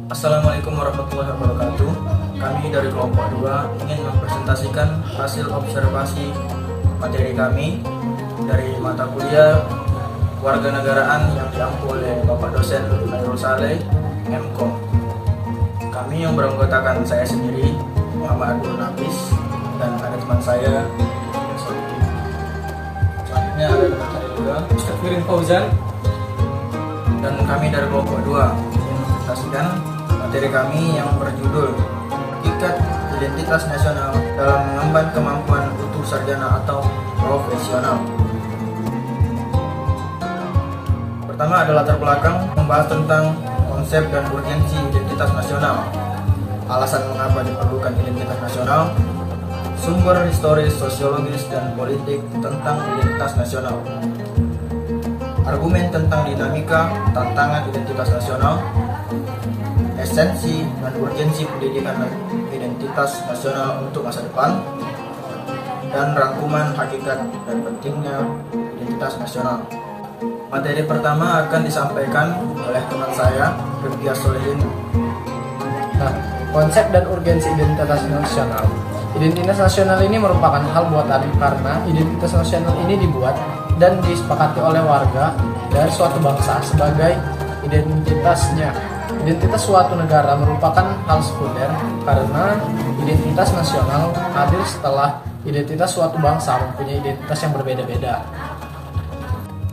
Assalamualaikum warahmatullahi wabarakatuh. Kami dari kelompok 2 ingin mempresentasikan hasil observasi materi kami dari mata kuliah Warganegaraan yang diampu oleh Bapak dosen Khairul Saleh, MKom. Kami yang beranggotakan saya sendiri, Muhammad Abdul Nafis, dan ada teman saya, selanjutnya ada teman saya juga, Ustaz Firin Fauzan, dan kami dari kelompok 2 mempresentasikan materi kami yang berjudul Hakikat Identitas Nasional dalam Mengemban Kemampuan Utuh Sarjana atau Profesional. Pertama ada latar belakang membahas tentang konsep dan urgensi identitas nasional, alasan mengapa diperlukan identitas nasional, sumber historis, sosiologis, dan politik tentang identitas nasional, argumen tentang dinamika tantangan identitas nasional, esensi dan urgensi pendidikan identitas nasional untuk masa depan, dan rangkuman hakikat dan pentingnya identitas nasional. Materi pertama akan disampaikan oleh teman saya, Rifki Solihin. Nah, konsep dan urgensi identitas nasional. Identitas nasional ini merupakan hal buatan karena identitas nasional ini dibuat dan disepakati oleh warga dari suatu bangsa sebagai identitasnya. Identitas suatu negara merupakan hal sekunder karena identitas nasional hadir setelah identitas suatu bangsa mempunyai identitas yang berbeda-beda.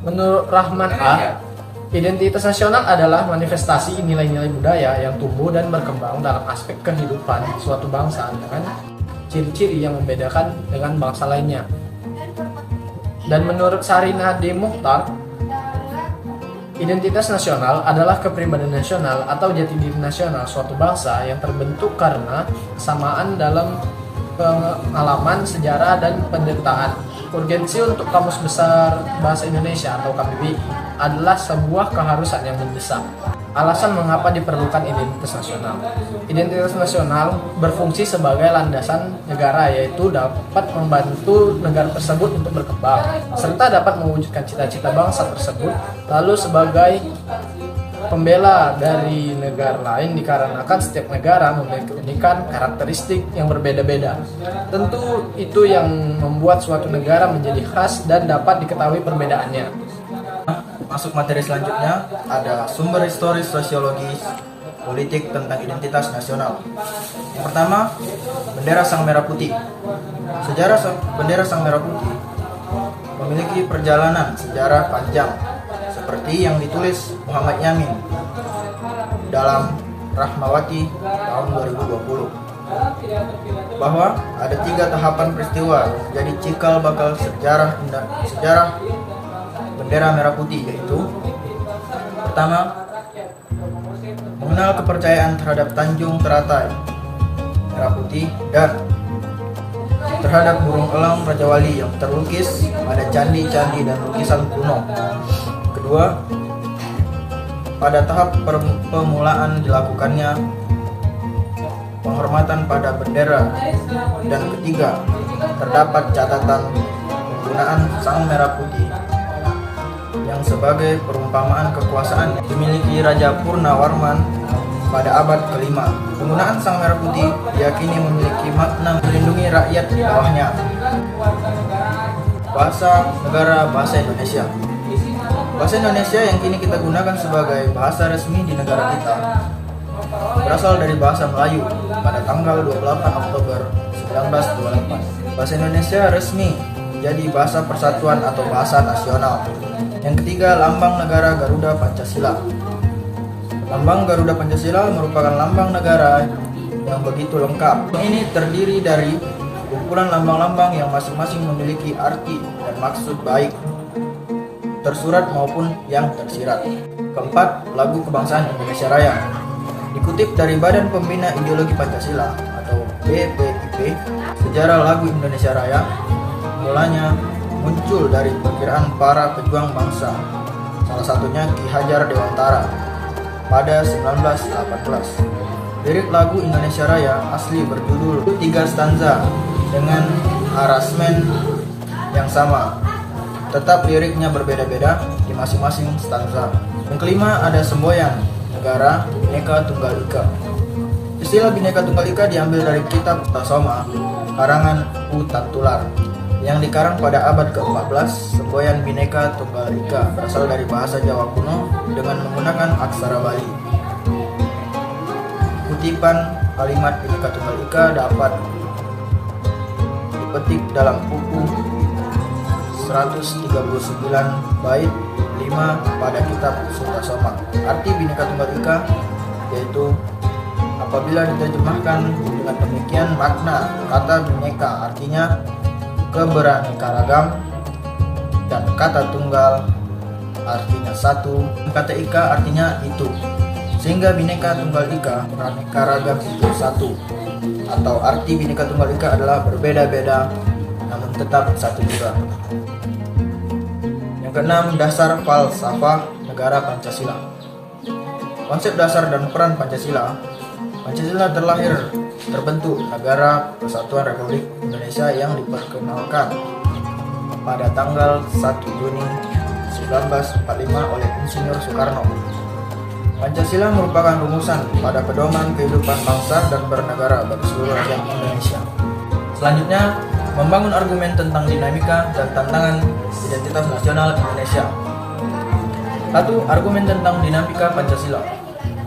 Menurut Rahman A., identitas nasional adalah manifestasi nilai-nilai budaya yang tumbuh dan berkembang dalam aspek kehidupan suatu bangsa dengan ciri-ciri yang membedakan dengan bangsa lainnya. Dan menurut Sarina D. Mukhtar, identitas nasional adalah kepribadian nasional atau jati diri nasional suatu bangsa yang terbentuk karena kesamaan dalam pengalaman, sejarah, dan penderitaan. Urgensi untuk Kamus Besar Bahasa Indonesia atau KBBI adalah sebuah keharusan yang mendesak. Alasan mengapa diperlukan identitas nasional. Identitas nasional berfungsi sebagai landasan negara, yaitu dapat membantu negara tersebut untuk berkembang, serta dapat mewujudkan cita-cita bangsa tersebut, lalu sebagai pembela dari negara lain dikarenakan setiap negara memiliki keunikan karakteristik yang berbeda-beda. Tentu itu yang membuat suatu negara menjadi khas dan dapat diketahui perbedaannya. Masuk materi selanjutnya ada sumber historis, sosiologis, politik tentang identitas nasional. Yang pertama, bendera Sang Merah Putih. Sejarah bendera Sang Merah Putih memiliki perjalanan sejarah panjang seperti yang ditulis Muhammad Yamin dalam Rahmawati tahun 2020, bahwa ada 3 tahapan peristiwa jadi cikal bakal sejarah bendera merah putih, yaitu pertama, mengenal kepercayaan terhadap Tanjung Teratai merah putih dan terhadap burung elang Raja Wali yang terlukis pada candi-candi dan lukisan kuno. Kedua, pada tahap permulaan dilakukannya penghormatan pada bendera. Dan ketiga, terdapat catatan penggunaan Sang Merah Putih yang sebagai perumpamaan kekuasaan dimiliki Raja Purnawarman pada abad ke-5. Penggunaan Sang Merah Putih diyakini memiliki makna melindungi rakyat di bawahnya. Bahasa negara bahasa Indonesia. Bahasa Indonesia yang kini kita gunakan sebagai bahasa resmi di negara kita berasal dari bahasa Melayu pada tanggal 28 Oktober 1928. Bahasa Indonesia resmi menjadi bahasa persatuan atau bahasa nasional. Yang ketiga, lambang negara Garuda Pancasila. Lambang Garuda Pancasila merupakan lambang negara yang begitu lengkap. Ini terdiri dari kumpulan lambang-lambang yang masing-masing memiliki arti dan maksud baik, tersurat maupun yang tersirat. Keempat, lagu kebangsaan Indonesia Raya. Dikutip dari Badan Pembina Ideologi Pancasila atau BPIP, sejarah lagu Indonesia Raya mulanya muncul dari perkiraan para pejuang bangsa, salah satunya Ki Hajar Dewantara pada 1918. Lirik lagu Indonesia Raya asli berjudul 3 stanza dengan arasmen yang sama, tetap liriknya berbeda-beda di masing-masing stanza. Yang kelima ada semboyan negara Bhinneka Tunggal Ika. Istilah Bhinneka Tunggal Ika diambil dari kitab Tasoma karangan U Tantular yang dikarang pada abad ke-14. Semboyan Bhinneka Tunggal Ika berasal dari bahasa Jawa kuno dengan menggunakan aksara Bali. Kutipan kalimat Bhinneka Tunggal Ika dapat dipetik dalam buku 139 bait 5 pada kitab Sutasoma. Arti Bhinneka Tunggal Ika yaitu apabila diterjemahkan dengan demikian makna kata Bhinneka artinya keberaneka ragam dan kata tunggal artinya satu, kata Ika artinya itu, sehingga Bhinneka Tunggal Ika beraneka ragam itu satu, atau arti Bhinneka Tunggal Ika adalah berbeda-beda namun tetap satu juga. Yang keenam, dasar falsafah negara Pancasila. Konsep dasar dan peran Pancasila. Pancasila terbentuk Negara Kesatuan Republik Indonesia yang diperkenalkan pada tanggal 1 Juni 1945 oleh Insinyur Soekarno. Pancasila merupakan rumusan pada pedoman kehidupan bangsa dan bernegara bagi seluruh rakyat Indonesia. Selanjutnya, membangun argumen tentang dinamika dan tantangan identitas nasional Indonesia. 1. Argumen tentang dinamika Pancasila.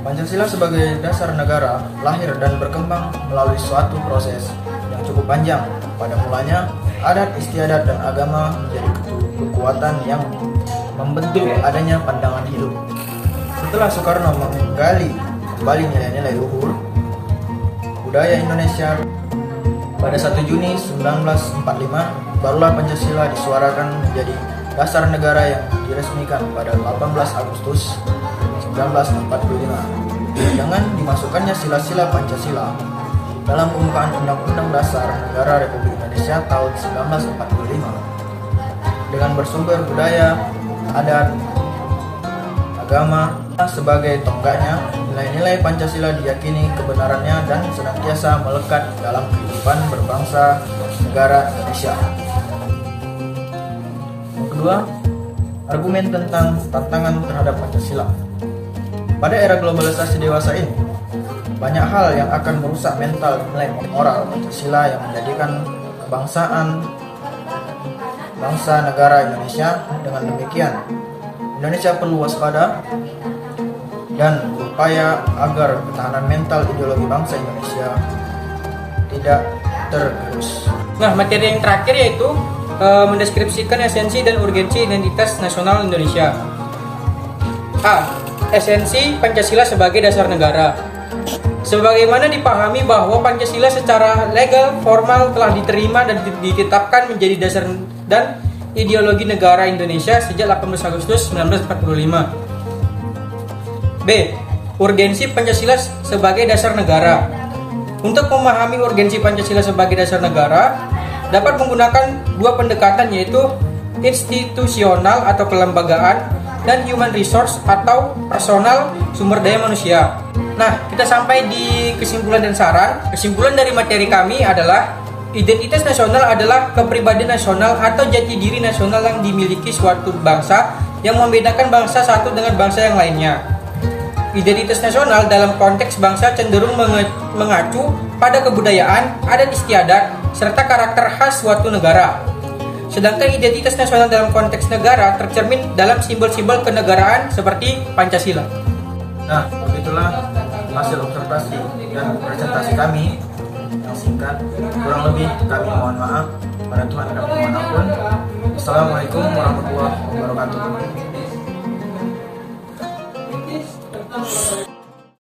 Pancasila sebagai dasar negara lahir dan berkembang melalui suatu proses yang cukup panjang. Pada mulanya, adat istiadat dan agama menjadi kekuatan yang membentuk adanya pandangan hidup. Setelah Soekarno menggali kembali nilai-nilai luhur budaya Indonesia pada 1 Juni 1945, barulah Pancasila disuarakan menjadi dasar negara yang diresmikan pada 18 Agustus 1945 dengan dimasukkannya sila-sila Pancasila dalam pembukaan Undang-Undang Dasar Negara Republik Indonesia tahun 1945 dengan bersumber budaya, adat, agama sebagai tonggaknya. Nilai-nilai Pancasila diyakini kebenarannya dan senantiasa melekat dalam kehidupan berbangsa negara Indonesia. Yang kedua, argumen tentang tantangan terhadap Pancasila. Pada era globalisasi dewasa ini, banyak hal yang akan merusak mental nilai moral Pancasila yang menjadikan kebangsaan bangsa negara Indonesia. Dengan demikian, Indonesia perlu waspada dan berupaya agar ketahanan mental ideologi bangsa Indonesia tidak tergerus. Nah, materi yang terakhir yaitu mendeskripsikan esensi dan urgensi identitas nasional Indonesia. A. Esensi Pancasila sebagai dasar negara. Sebagaimana dipahami bahwa Pancasila secara legal formal telah diterima dan ditetapkan menjadi dasar dan ideologi negara Indonesia sejak 18 Agustus 1945. B. Urgensi Pancasila sebagai dasar negara. Untuk memahami urgensi Pancasila sebagai dasar negara, dapat menggunakan dua pendekatan yaitu institusional atau kelembagaan dan human resource atau personal sumber daya manusia. Nah, kita sampai di kesimpulan dan saran. Kesimpulan dari materi kami adalah identitas nasional adalah kepribadian nasional atau jati diri nasional yang dimiliki suatu bangsa yang membedakan bangsa satu dengan bangsa yang lainnya. Identitas nasional dalam konteks bangsa cenderung mengacu pada kebudayaan, adat istiadat, serta karakter khas suatu negara. Sedangkan identitas nasional dalam konteks negara tercermin dalam simbol-simbol kenegaraan seperti Pancasila. Nah, begitulah hasil observasi dan presentasi kami yang singkat. Kurang lebih kami mohon maaf. Pada Tuhan kami mohon ampun. Assalamualaikum warahmatullahi wabarakatuh.